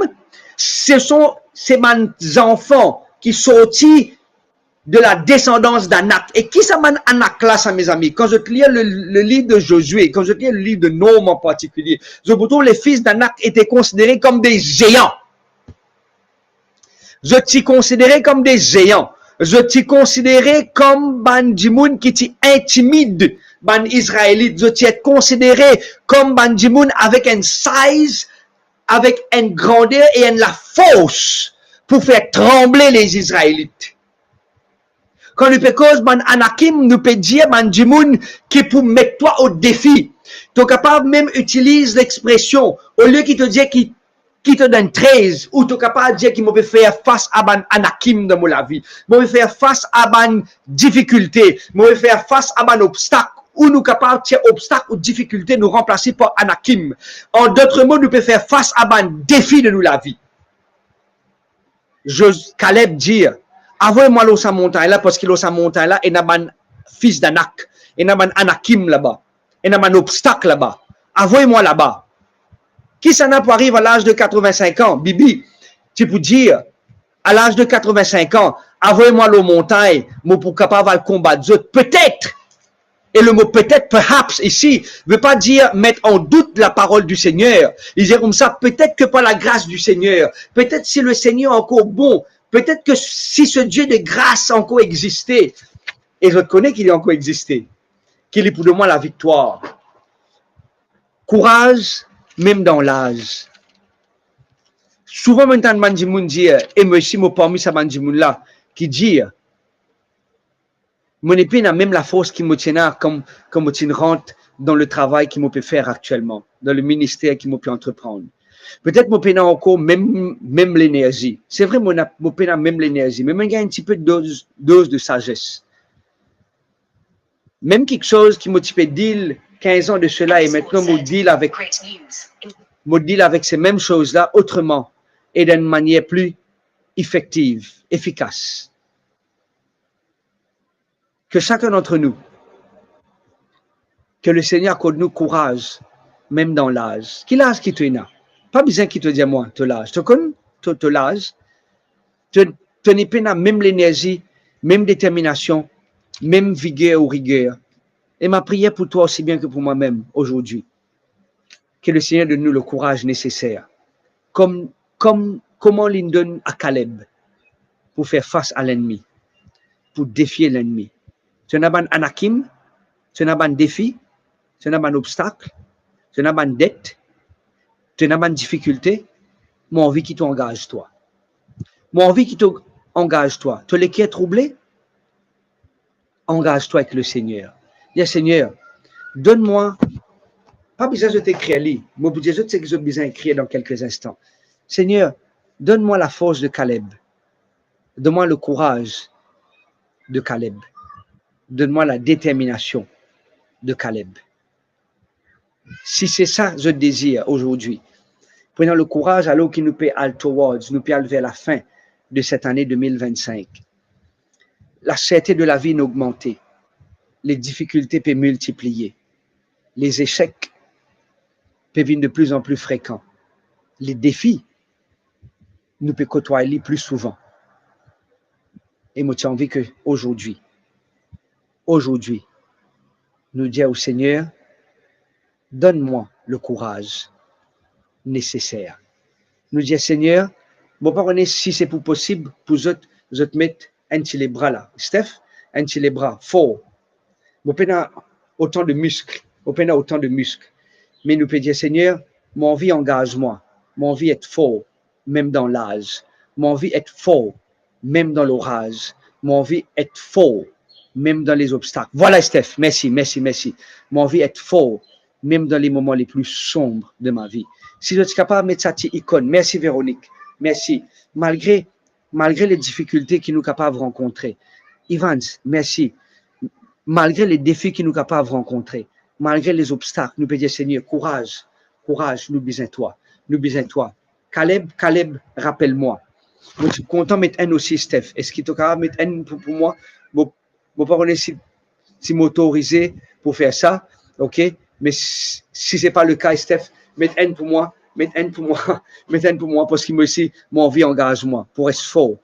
ce sont ces enfants qui sortis de la descendance d'Anak. Et qui ça man Anak là, ça, mes amis? Quand je lis le livre de Josué, quand je lis le livre de Nom en particulier, je trouve les fils d'Anak étaient considérés comme des géants. Je t'y considérais comme des géants. Je t'y considérais comme ban Jimoun qui t'y intimide, ban Israélite. Je t'y considéré comme ban Jimoun avec un size, avec une grandeur et une la force pour faire trembler les Israélites. Quand nous pécons, man Anakim, nous peut dire, man Jimoun, qui pour mettre toi au défi. Tu es capable même d'utiliser l'expression, au lieu qu'il te dit qui te donne 13, ou tu es capable de dire qu'il peut faire face à man Anakim dans la vie. Je peux faire face à man difficulté. Je peux faire face à man obstacle. Ou nous capables de obstacle ou difficulté nous remplacer par Anakim. En d'autres mots, nous pouvons faire face à man défi de nous la vie. Caleb dit, envoyez-moi l'eau sa montagne là, parce que l'eau sa montagne là, il y a un fils d'Anak, il y a un Anakim là-bas, il y a un obstacle là-bas. Envoyez-moi là-bas. Qui s'en a pour arriver à l'âge de 85 ans? Bibi, tu peux dire, à l'âge de 85 ans, envoyez-moi l'eau montagne, moi pour capable de combattre. Peut-être, et le mot peut-être, perhaps, ici, ne veut pas dire mettre en doute la parole du Seigneur. Il dit comme ça, peut-être que par la grâce du Seigneur, peut-être si le Seigneur est encore bon, peut-être que si ce Dieu de grâce a encore existé, et je reconnais qu'il a encore existé, qu'il est pour de moi la victoire. Courage, même dans l'âge. Souvent, maintenant, Mandimoun dit, et moi aussi, moi parmi ça, Mandimoun là, qui dit, mon épée n'a même la force qui me tient comme je rentre dans le travail qu'il me peut faire actuellement, dans le ministère qu'il me peut entreprendre. Peut-être mon pénal encore même l'énergie. C'est vrai, mon pénal même l'énergie, mais il y a un petit peu de dose de sagesse. Même quelque chose qui m'a dit 15 ans de cela et maintenant me deal avec ces mêmes choses-là autrement et d'une manière plus effective, efficace. Que chacun d'entre nous, que le Seigneur accorde nous courage, même dans l'âge. Quel âge qui tu as? Pas besoin qu'il te dise moi, ton âge. Tu connais ton âge? Tu n'es pas même l'énergie, même détermination, même vigueur ou rigueur. Et ma prière pour toi aussi bien que pour moi-même aujourd'hui. Que le Seigneur donne nous le courage nécessaire. Comment il donne à Caleb pour faire face à l'ennemi, pour défier l'ennemi. Tu n'as pas un Anakim, tu n'as pas un défi, tu n'as pas un obstacle, tu n'as pas une dette, tu n'as pas une difficulté. Moi, envie qu'il t'engage, toi. Moi, envie qu'il t'engage, toi. Tu es qui est troublé? Engage-toi avec le Seigneur. Dis, Seigneur, donne-moi, pas besoin de t'écrire, moi, je sais que j'ai besoin d'écrire dans quelques instants. Seigneur, donne-moi la force de Caleb. Donne-moi le courage de Caleb. Donne-moi la détermination de Caleb. Si c'est ça que je désire aujourd'hui, prenons le courage alors qu'il nous peut aller towards, nous peut aller vers la fin de cette année 2025. La cherté de la vie n'a augmenté. Les difficultés peuvent multiplier. Les échecs peuvent être de plus en plus fréquents. Les défis nous peuvent côtoyer plus souvent. Et moi, j'ai envie qu'aujourd'hui, nous dire au Seigneur, donne-moi le courage nécessaire. Nous dire, Seigneur, bon, pas si c'est pour possible, pour je te mettre un petit les bras là. Steph, un petit les bras, fort. Bon, pas autant de muscles, mais nous peut dire, Seigneur, mon envie engage-moi, mon envie est fort, même dans l'âge, mon envie est fort, même dans l'orage, mon envie est fort, même dans les obstacles. Voilà, Steph, merci. Mon envie est fort, même dans les moments les plus sombres de ma vie. Si je suis capable de mettre cette icône, merci Véronique, merci. Malgré les difficultés que nous sommes capables de rencontrer. Evans, merci. Malgré les défis que nous sommes capables de rencontrer, malgré les obstacles, nous pouvons dire Seigneur, courage, nous besoin de toi. nous besoin de toi. Caleb, rappelle-moi. Je suis content de mettre un aussi, Steph. Est-ce qu'il te capable de mettre un pour moi? Mon parole si m'autoriser pour faire ça, ok? Mais si c'est pas le cas, Steph, mettre un pour moi, mettre un pour moi, parce qu'il me aussi, mon vie engage-moi pour reste fort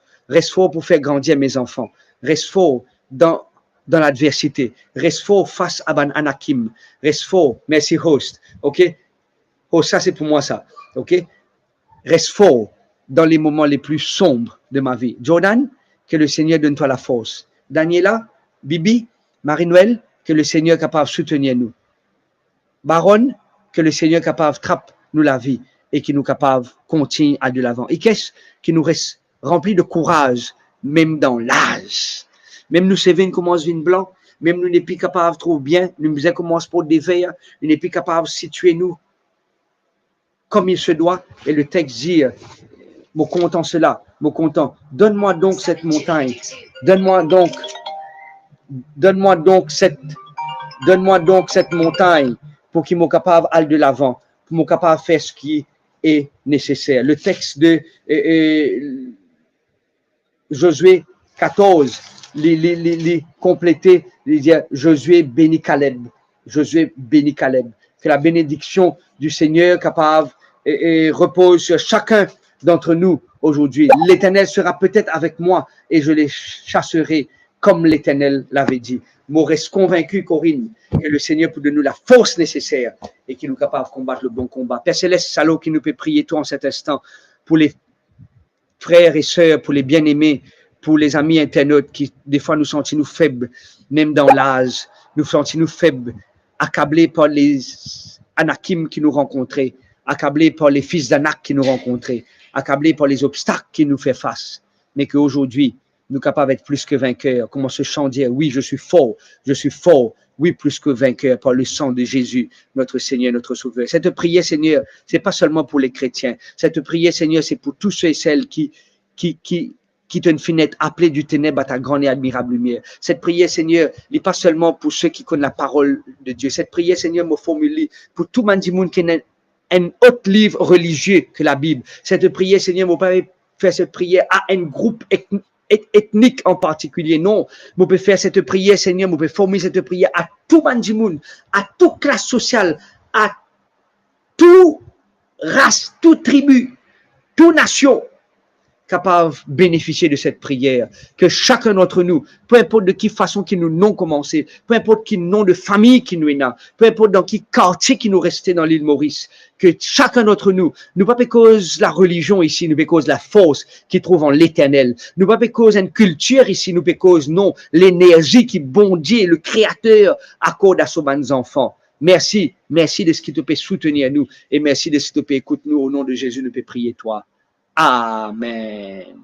pour faire grandir mes enfants, reste fort dans l'adversité, reste fort face à Ban Anakim, reste fort, merci host, ok? Oh, ça c'est pour moi ça, ok? Reste fort dans les moments les plus sombres de ma vie. Jordan, que le Seigneur donne toi la force. Daniela, Bibi, Marie-Noël, que le Seigneur est capable de soutenir nous. Baron, que le Seigneur est capable de trappe nous la vie et qui nous est capable de continuer à de l'avant. Et qu'est-ce qui nous reste rempli de courage, même dans l'âge. Même nous, c'est commence vin blanc, même nous n'est plus capable de trouver bien, nous nous commence pour des veilles, nous n'est plus capable de situer nous comme il se doit. Et le texte dit, mon content cela, mon content, donne-moi donc cette montagne, donne-moi donc cette montagne pour qu'il soit capable d'aller de l'avant, pour qu'il soit capable de faire ce qui est nécessaire. Le texte de Josué 14, les compléter, il dit Josué bénit Caleb. Josué bénit Caleb. Que la bénédiction du Seigneur capable et repose sur chacun d'entre nous aujourd'hui. L'Éternel sera peut-être avec moi et je les chasserai comme l'Éternel l'avait dit. Moi, reste convaincu, Corinne, que le Seigneur peut donner nous la force nécessaire et qu'il nous est capable de combattre le bon combat. Père Céleste, salaud, qui nous peut prier toi en cet instant pour les frères et sœurs, pour les bien-aimés, pour les amis internautes qui, des fois, nous sentons nous faibles, même dans l'âge, nous sentons nous faibles, accablés par les Anakim qui nous rencontraient, accablés par les fils d'Anak qui nous rencontraient, accablés par les obstacles qui nous fait face, mais qu'aujourd'hui, nous sommes capables d'être plus que vainqueurs. Comment ce chant dire, oui, je suis fort, oui, plus que vainqueur par le sang de Jésus, notre Seigneur, notre Sauveur. Cette prière, Seigneur, c'est pas seulement pour les chrétiens. Cette prière, Seigneur, c'est pour tous ceux et celles qui te une fenêtre appelée du ténèbre à ta grande et admirable lumière. Cette prière, Seigneur, n'est pas seulement pour ceux qui connaissent la parole de Dieu. Cette prière, Seigneur, me formule pour tout le monde qui est un autre livre religieux que la Bible. Cette prière, Seigneur, ne pas faire cette prière à un groupe ethnique en particulier. Non, vous pouvez faire cette prière, Seigneur, vous pouvez former cette prière à tout monde, à toute classe sociale, à toute race, toute tribu, toute nation, capable de bénéficier de cette prière. Que chacun d'entre nous, peu importe de quelle façon qui nous n'ont commencé, peu importe quel nom de famille qui nous est là, peu importe dans quel quartier qui nous restait dans l'île Maurice, que chacun d'entre nous, nous pas cause la religion ici, nous pas cause la force qui trouve en l'Éternel, nous pas cause une culture ici, nous pas cause non l'énergie qui bon Dieu, le Créateur accorde à ses enfants. Merci de ce qui te peut soutenir nous et merci de ce qui te peut écouter nous au nom de Jésus, nous peut prier toi. Amen.